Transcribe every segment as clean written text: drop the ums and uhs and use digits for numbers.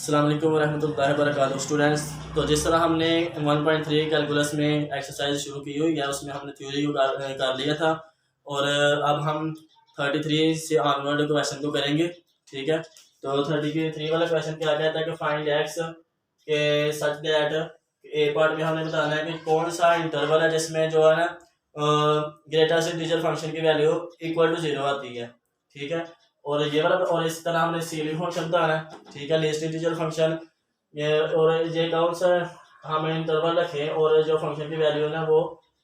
अस्सलाम वालेकुम रहमतुल्लाहि व बरकातुहू स्टूडेंट्स। तो जिस तरह हमने 1.3 कैलकुलस में एक्सरसाइज शुरू की हुई है, उसमें हमने थ्योरी को कर लिया था और अब हम 33 से ऑनवर्ड क्वेश्चन को करेंगे। ठीक है, तो 33 वाला क्वेश्चन क्या कहता है कि फाइंड एक्स के सच दैट ए पार्ट में हमने बताना है कि कौन सा इंटरवल है जिसमें जो है ना ग्रेटेस्ट इंटीजर फंक्शन की वैल्यू इक्वल टू 0 आती है। ठीक है, और ये वाला और इस तरह हमने सीलिंग फंक्शन बताना है। ठीक है, लीस्ट इंटीजर फंक्शन और ये कौन सा हम इंटरवल रखें और जो फंक्शन की वैल्यू है ना वो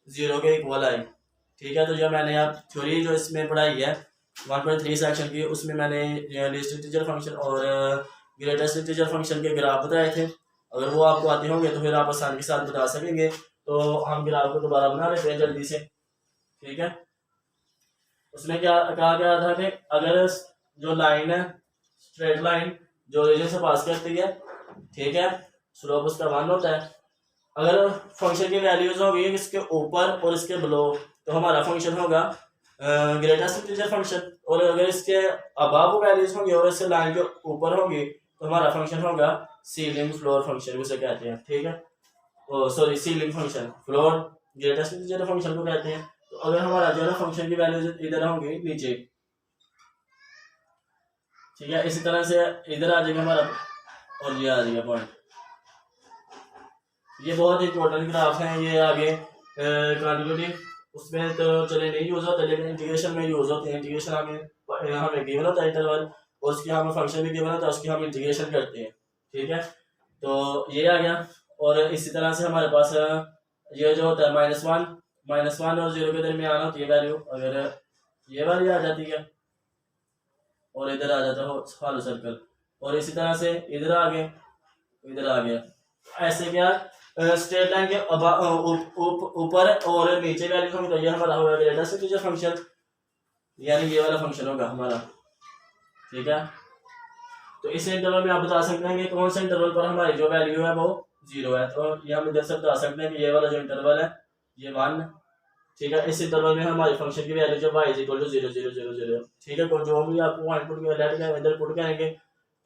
0 के इक्वल आई। ठीक है, तो जो मैंने आप थ्योरी जो इसमें पढ़ाई है 1.3 सेक्शन की, उसमें मैंने लीस्ट इंटीजर फंक्शन और ग्रेटेस्ट इंटीजर फंक्शन के ग्राफ बताए थे। अगर वो आपको आते होंगे तो फिर आप आसानी के साथ बता सकेंगे। तो हम ग्राफ को दोबारा बना लेते हैं जल्दी से। ठीक है, उसमें क्या कहा गया था कि अगर जो लाइन है स्ट्रेट लाइन जो रीजन से पास करती है, ठीक है, स्लोप उसका 1 होता है। अगर फंक्शन की वैल्यूज होगी इसके ऊपर और इसके बिलो तो हमारा फंक्शन होगा ग्रेटेस्ट इंटीजर फंक्शन, और अगर इसके अबव वैल्यूज होंगी और इससे लाइन के ऊपर होगी तो हमारा फंक्शन होगा सीलिंग फ्लोर फंक्शन उसे कहते हैं। ठीक है, sorry ceiling function, floor greatest integer function को कहते हैं। तो अगर हमारा जो है फंक्शन की वैल्यूज इधर होंगी नीचे, ठीक है, इसी तरह से इधर आ जाएगा हमारा और ये आ जाएगा पॉइंट। ये बहुत इंपॉर्टेंट ग्राफ है, ये आगे क्वांटिटेटिव उसमें तो चले नहीं यूज होते लेकिन इंटीग्रेशन में यूज होते हैं। इंटीग्रेशन हमें गिवन होता है इंटरवल और उसकी हमें फंक्शन भी गिवन होता है, उसकी हम इंटीग्रेशन करते हैं। ठीक है, तो ये आ गया। और इसी तरह से हमारे पास ये जो होता है -1 और 0 के दरमियान होती है वैल्यू। अगर ये वाली आ जाती है और इधर आ जाता है हॉलो सर्कल, और इसी तरह से इधर आ गए इधर आ गया। ऐसे क्या स्ट्रेट लाइन के ऊपर और नीचे वैल्यू होंगी तो ये हमारा होगा ग्रेटेस्ट इंटीजर फंक्शन, यानी ये वाला फंक्शन होगा हमारा। ठीक है, तो इस इंटरवल में आप बता सकते हैं कि कौन सा इंटरवल पर हमारी जो वैल्यू है वो 0 है। तो ये हम इधर से बता सकते हैं कि ये वाला जो इंटरवल है ये 1। ठीक है, इस इंटरवल में हमारी फंक्शन की वैल्यू जो y = 0 0 0 0। ठीक है, जो भी आप पॉइंट पुट करेंगे इधर पुट करेंगे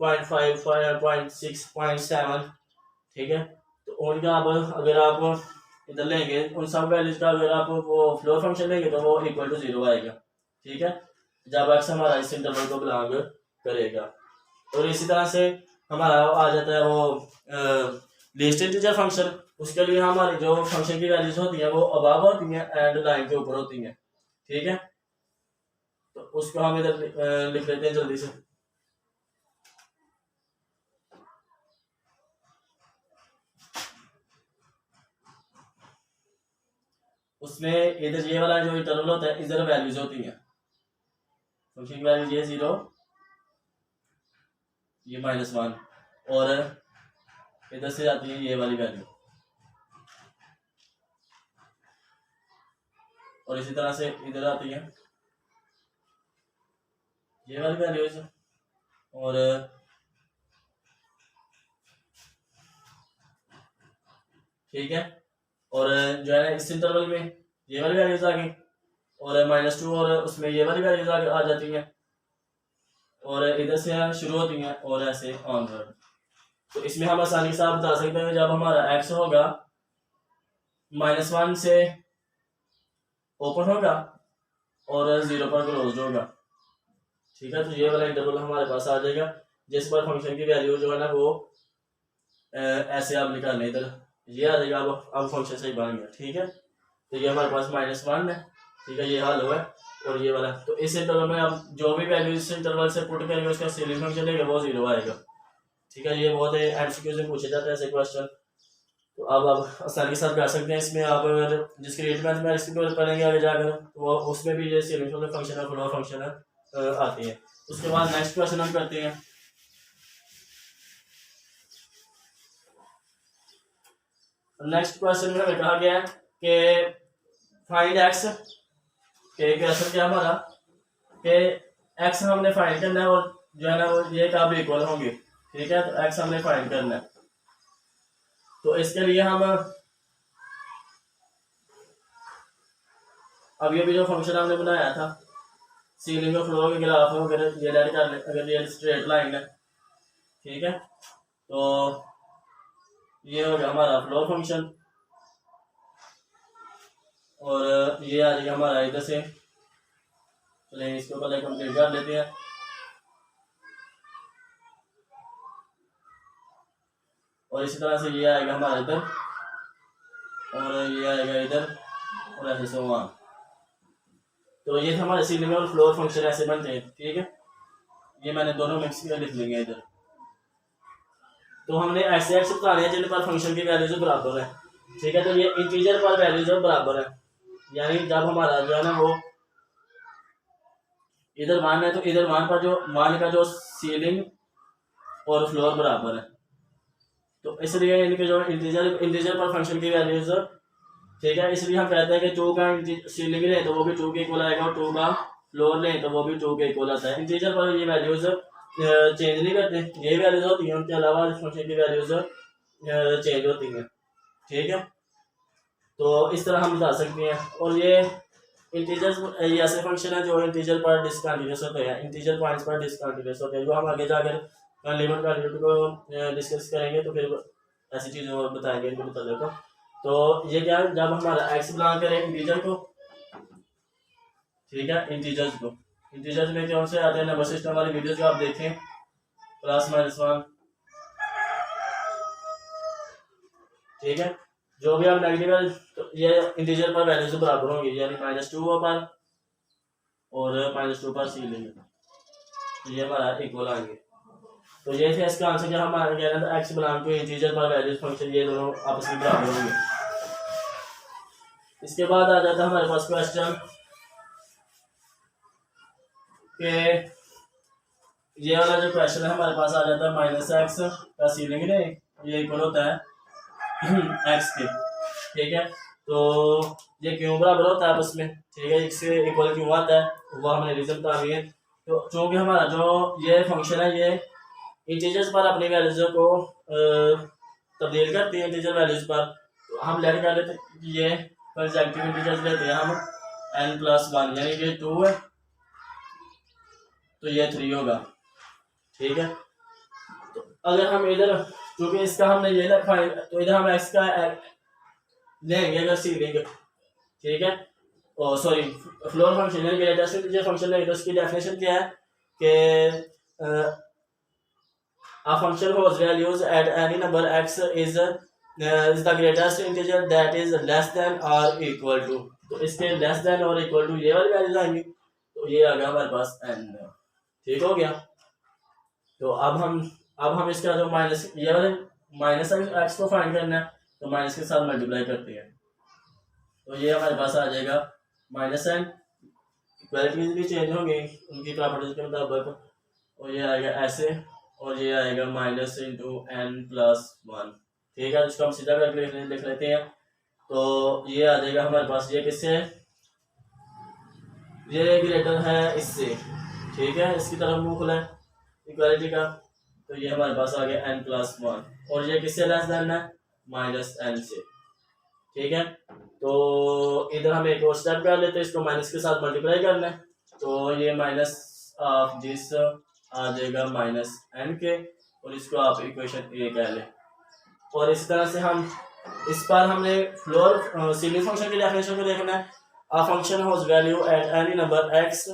0.5 0.6 0.7। ठीक है, तो उनका आप अगर आप इधर लेंगे उन सब वैल्यूज का अगर आप वो फ्लोर फंक्शन लेंगे तो वो इक्वल टू 0 आएगा। ठीक है, जब x हमारा इस इंटरवल को बिलोंग करेगा। और इसी तरह से हमारा आ जाता है वो लीस्ट इंटीजर फंक्शन, उसके लिए हमारी जो फंक्शन की वैल्यूज होती हैं वो अबव होती हैं एंड लाइन के ऊपर होती हैं। ठीक है, तो उसको हम इधर लिख लेते हैं जल्दी से। उसमें इधर ये वाला जो इंटरवल होता है इधर वैल्यूज होती हैं, फंक्शन की वैल्यू ये 0 ये -1 और इधर से आती है ये वाली वैल्यू, और इसी तरह से इधर आती है ये वाली वैल्यूज। और ठीक है, और जो है इस इंटरवल में ये वाली वैल्यूज आ गई और -2 और उसमें ये वाली वैल्यूज आ जाती हैं और इधर से शुरू होती हैं और ऐसे ऑनवर्ड। तो इसमें हम आसानी से आप बता सकते हैं जब हमारा x होगा -1 से ओपन होगा और 0 पर क्लोज होगा। ठीक है, तो ये वाला इंटरवल हमारे पास आ जाएगा जिस पर फंक्शन की वैल्यू जो है ना वो ऐसे आप निकालने इधर ये आ जाएगा। अब फंक्शन सही बन गया। ठीक है, तो ये हमारे पास -1 है। ठीक है, ये हल हुआ है और ये वाला। तो इस इंटरवल में आप जो भी वैल्यू इस इंटरवल से पुट करेंगे उसका सीलिंग फंक्शन लेगा वो 0 आएगा। ठीक है, ये बहुत एमसीक्यू से पूछे जाते हैं ऐसे क्वेश्चन, तो अब आप आसानी के साथ कर सकते हैं। इसमें आप अगर डिस्क्रीट मैथमेटिक्स पढ़ेंगे आगे जाकर तो वो उसमें भी ये सीलिंग फंक्शन है फ्लोर फंक्शन है आती है। उसके बाद नेक्स्ट क्वेश्चन हम करते हैं। नेक्स्ट क्वेश्चन में हमें कहा गया है कि फाइंड एक्स के क्वेश्चन क्या हमारा कि एक्स हमने फाइंड करना है और जो है ना वो ये कब इक्वल होंगे। ठीक है, तो एक्स हमने फाइंड करना है। तो इसके लिए हम अब ये भी जो फंक्शन हमने बनाया था सीलिंग और फ्लोर के ग्राफ वगैरह ये रेड कर ले, अगर ये स्ट्रेट लाइन है। ठीक है, तो ये हो गया हमारा फ्लोर फंक्शन, और ये आ जाएगा हमारा इधर से। चलिए इसको पहले कंप्लीट कर लेते हैं। और इसी तरह से ये आएगा हमारा इधर, और ये आएगा इधर, और ऐसे से वहाँ। तो ये हमारे सीलिंग और फ्लोर फंक्शन ऐसे बनते हैं, ठीक है। ये मैंने दोनों मिक्स कर लिख लेंगे इधर। तो हमने ऐसे एक्स बताने हैं जिन पर फंक्शन की वैल्यूज बराबर है, ठीक है। तो ये इंटीजर पर वैल्यूज बराबर है, यानी जब हमारा जो है ना वो इधर मान है तो इधर मान पर जो मान का जो सीलिंग और फ्लोर बराबर है, तो इसलिए इनके जो इंटीजर पर फंक्शन की वैल्यूज, ठीक है, इसलिए हम कहते हैं कि 2 का सीलिंग लें तो वो भी 2 के इक्वल आएगा, और 2 का फ्लोर लें तो वो भी 2 के इक्वल आता है। इंटीजर पर ये वैल्यूज चेंज नहीं करते, ये वैल्यूज होती हैं, उनके अलावा फंक्शन की वैल्यूज चेंज होती हैं, ठीक है। तो इस तरह हम बता सकते हैं। और ये इंटीजर्स ये ऐसे फंक्शन है जो इंटीजर पर डिसकंटिन्यूअस होते हैं, इंटीजर पॉइंट्स पर डिसकंटिन्यूअस होते हैं, जो हम आगे जाकर लिमिट का लिमिट को डिस्कस करेंगे तो फिर ऐसी चीज़ें और बताएंगे इनको मतलब को। तो ये क्या है, जब हमारा एक्स बिलोंग करे इंटीजर को, ठीक है, इंटीजर्स को, इंटीजर्स में कौन से आते हैं नंबर सिस्टम वाली वीडियोस जो आप देखें, +-1, ठीक है। जो भी आप नेगेटिव तो ये इंटीजर पर वैल्यू से बराबर होंगी, यानी -2 पर और -2 पर सी लेंगे, तो ये हमारा इक्वल आएंगे। तो ये थे इसका आंसर, जब हम कह रहे थे एक्स बिलोंग टू इंटीजर पर वैल्यूज फंक्शन, ये दोनों आपस में बराबर होंगे। इसके बाद आ जाता है हमारे पास क्वेश्चन कि ये वाला जो क्वेश्चन है हमारे पास आ जाता है -x का सीलिंग ने ये इक्वल होता है x के, ठीक है। तो ये क्यों बराबर होता है आपस में, ठीक है, इससे इक्वल क्यों आता है वो हमने रीजन बता दिए। तो चूंकि हमारा जो ये फंक्शन है ये इंटीजर्स पर अपनी वैल्यूज को तब्दील करती है इंटीजर वैल्यूज पर, तो हम लेट कर लेते हैं ये कंसेक्यूटिव इंटीजर्स लेते हैं हम n+1, यानी कि 2 है तो ये 3 होगा, ठीक है। तो अगर हम इधर क्योंकि इसका हमने ये रखा है तो इधर हम x का लेंगे अगर सी लेंगे, ठीक है। और सॉरी फ्लोर फंक्शन यानी ग्रेटेस्ट इंटीजर फंक्शन लेंगे तो उसकी डेफिनेशन क्या है कि a function whose values at any number x is the greatest integer that is less than or equal to, तो इसके लेस देन और इक्वल टू ये वाली वैल्यूज आएंगी, तो ये आ गया हमारे पास n, ठीक हो गया। तो अब हम इसका जो माइनस ये वाले माइनस एक्स को फाइंड करना है तो माइनस के साथ मल्टीप्लाई करते हैं, तो ये हमारे पास आ जाएगा -n, इक्वालिटीज भी चेंज होंगी उनकी प्रॉपर्टीज के मुताबिक, और ये आएगा ऐसे, और ये आएगा -n+1, ठीक है। इसको हम सीधा करके लिख लेते हैं, तो ये आ जाएगा हमारे पास, ये किससे, ये ग्रेटर है इससे, ठीक है, इसकी तरफ मुंह खुला है इक्वालिटी का, तो ये हमारे पास आ गया n+1, और ये किससे लेस देन है -n से, ठीक है। तो इधर हम एक और स्टेप कर लेते हैं, इसको माइनस के साथ मल्टीप्लाई करना है, तो ये माइनस ऑफ दिस आ जाएगा -n के, और इसको आप इक्वेशन ए कह लें। और इसी तरह से हम इस पर हमने फ्लोर सीलिंग फंक्शन की डेफिनेशन को देखना है, a function whose value at any number x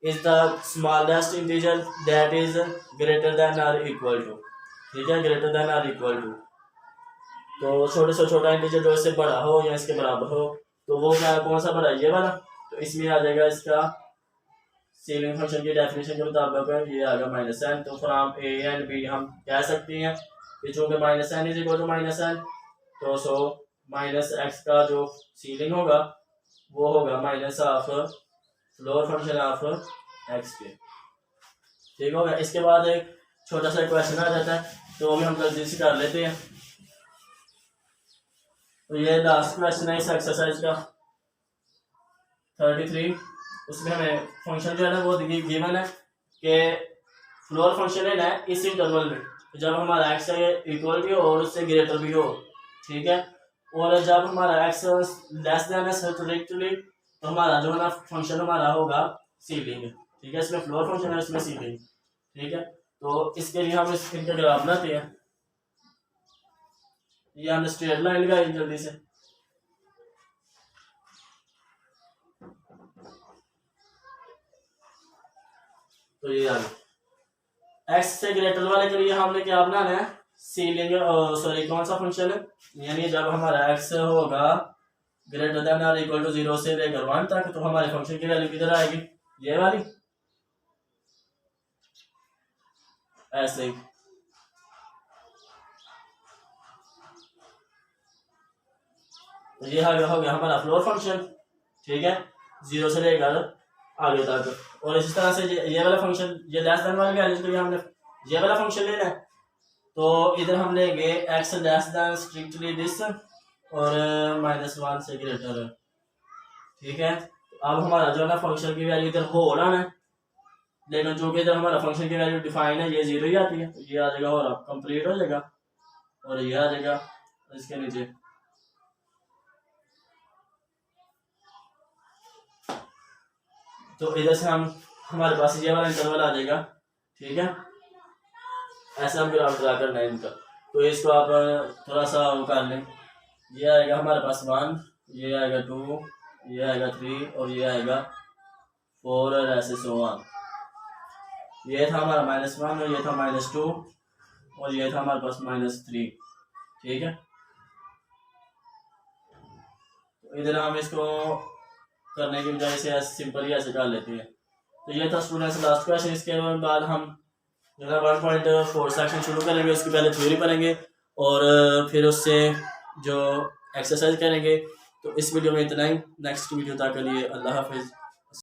is the smallest integer that is greater than or equal to, ठीक है, greater than or equal to, तो छोटे से छोटा इंटीजर जो इससे बड़ा हो या इसके बराबर हो, तो वो क्या कौन सा बड़ा, ये वाला, तो इसमें आ जाएगा इसका सीलिंग फंक्शन की डेफिनेशन के मुताबिक ये आ गया -n। तो फ्रॉम a एंड b हम कह सकते हैं कि चूँकि -n is equal to -n, तो सो -x का जो सीलिंग होगा वो होगा minus of floor function of x के, ठीक होगा। इसके बाद एक छोटा सा क्वेश्चन आ जाता है, तो भी हम जल्दी से कर लेते हैं। तो ये लास्ट क्वेश्चन है इस एक्सरसाइज का 33, उसमें हमें फंक्शन जो है ना वो गिवन है कि फ्लोर फंक्शन है ना इस इंटरवल में, जब हमारा x इक्वल भी हो और उससे ग्रेटर भी हो, ठीक है, और जब हमारा x लेस देन है स्ट्रिक्टली, तो हमारा जो है ना फंक्शन हमारा होगा सीलिंग, ठीक है, इसमें फ्लोर फंक्शन है इसमें सीलिंग, ठीक है। तो इसके लिए हम इनका ग्राफ बनाते हैं, ये हमने स्ट्रेट लाइन लगाई जल्दी से। तो ये आ गया। एक्स से ग्रेटर वाले के लिए हमने क्या बनाना है, सीलिंग सॉरी कौन सा फंक्शन है, यानी जब हमारा एक्स होगा ग्रेटर देन और इक्वल टू 0 से लेकर 1 तक, तो हमारे फंक्शन की वैल्यू किधर आएगी, ये वाली, ऐसे ही। तो ये हो गया हमारा फ्लोर फंक्शन, ठीक है, 0 से लेकर आगे तक। और इसी तरह से ये वाला फंक्शन, ये लेस देन वाली वैल्यू के लिए हमने ये वाला फंक्शन लेना है, तो इधर हम लेंगे x less than strictly this और -1 से ग्रेटर, ठीक है। अब हमारा जो है ना फंक्शन की वैल्यू इधर हो रहा है, लेकिन जो कि इधर हमारा फंक्शन की वैल्यू डिफाइन है, ये 0 ही आती है, तो ये आ जाएगा और कंप्लीट हो जाएगा, और ये आ जाएगा इसके नीचे। तो इधर से हम हमारे पास ये वाला इंटरवल आ जाएगा, ठीक है। ऐसे हम ग्राफ ड्रा करना है इनका, तो इसको आप थोड़ा सा वो कर लें। ये आएगा हमारे पास 1, ये आएगा 2, ये आएगा 3 और ये आएगा 4 और ऐसे सो ऑन। ये था हमारा -1 और ये था -2 और ये था हमारे पास -3, ठीक है। तो इधर हम इसको करने की बजाय से सिंपल ही ऐसे कर लेते हैं। तो ये था स्टूडेंट्स लास्ट क्वेश्चन। इसके बाद हम जो है 1.4 सेक्शन शुरू करेंगे, उसकी पहले थ्योरी पढ़ेंगे और फिर उससे जो एक्सरसाइज करेंगे। तो इस वीडियो में इतना ही, नेक्स्ट वीडियो तक के लिए अल्लाह हाफिज़।